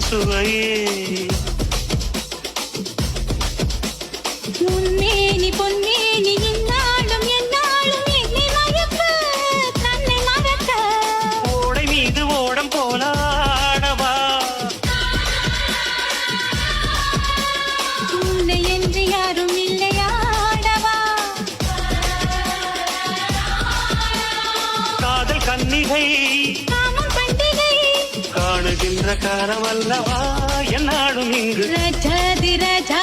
சுவையே முன்னேனி பொன்னேனி இந்நாளும் எந்நாளும் என்னை மயக்க தன்னை மறக்க ஓடை மீது ஓடம் போலாடவா உன்னை என்று யாரும் இல்லையாடவா காதல் கன்னிகை காமம் பண்டிகை காணுகின்ற காலம் அல்லவா என்னாலும் இங்கு ரஜாதி ரஜா